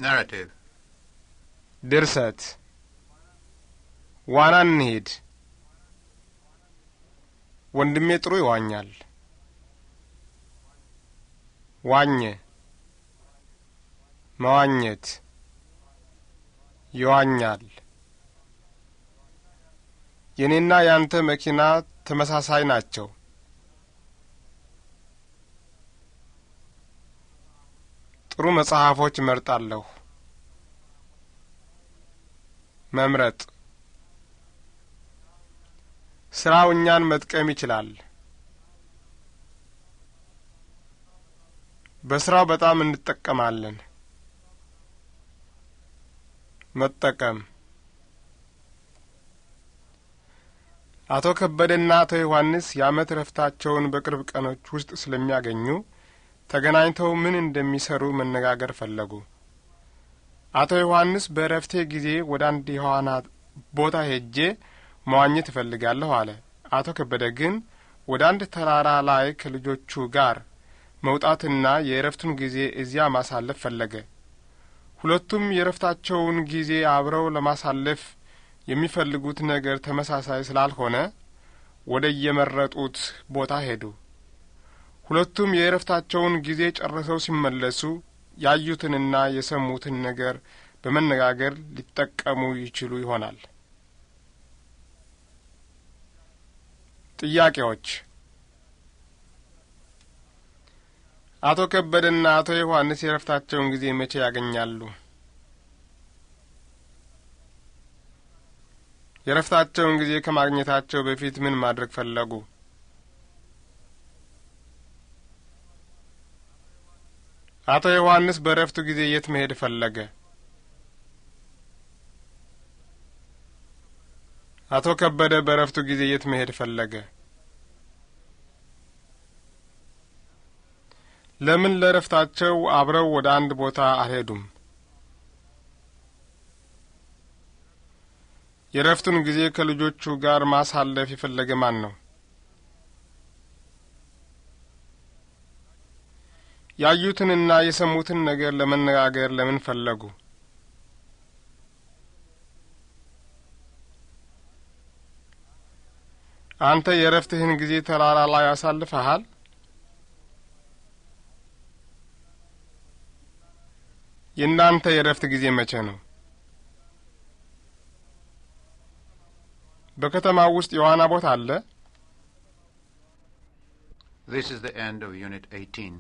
ናራቲቭ ድርሰት ዋና እንሂድ። ወንድሜ ጥሩ ይዋኛል። ዋኘ፣ መዋኘት፣ ይዋኛል። የኔና ያንተ መኪና ተመሳሳይ ናቸው። ጥሩ መጽሐፎች እመርጣለሁ። መምረጥ፣ ስራው እኛን መጥቀም ይችላል። በስራው በጣም እንጠቀማለን። መጠቀም። አቶ ከበደና አቶ ዮሐንስ የዓመት እረፍታቸውን በቅርብ ቀኖች ውስጥ ስለሚያገኙ ተገናኝተው ምን እንደሚሰሩ መነጋገር ፈለጉ። አቶ ዮሐንስ በእረፍቴ ጊዜ ወደ አንድ የዋና ቦታ ሄጄ መዋኘት እፈልጋለሁ አለ። አቶ ከበደ ግን ወደ አንድ ተራራ ላይ ከልጆቹ ጋር መውጣትና የእረፍቱን ጊዜ እዚያ ማሳለፍ ፈለገ። ሁለቱም የእረፍታቸውን ጊዜ አብረው ለማሳለፍ የሚፈልጉት ነገር ተመሳሳይ ስላልሆነ ወደ የመረጡት ቦታ ሄዱ። ሁለቱም የእረፍታቸውን ጊዜ ጨርሰው ሲመለሱ ያዩትንና የሰሙትን ነገር በመነጋገር ሊጠቀሙ ይችሉ ይሆናል። ጥያቄዎች። አቶ ከበደና አቶ ዮሐንስ የእረፍታቸውን ጊዜ መቼ ያገኛሉ? የእረፍታቸውን ጊዜ ከማግኘታቸው በፊት ምን ማድረግ ፈለጉ? አቶ ዮሐንስ በእረፍቱ ጊዜ የት መሄድ ፈለገ? አቶ ከበደ በእረፍቱ ጊዜ የት መሄድ ፈለገ? ለምን ለእረፍታቸው አብረው ወደ አንድ ቦታ አልሄዱም? የእረፍቱን ጊዜ ከልጆቹ ጋር ማሳለፍ የፈለገ ማን ነው? ያዩትንና የሰሙትን ነገር ለመነጋገር ለምን ፈለጉ? አንተ የእረፍትህን ጊዜ ተራራ ላይ አሳልፈሃል? የእናንተ የእረፍት ጊዜ መቼ ነው? በከተማው ውስጥ የዋና ቦታ አለ? This is the end of Unit 18.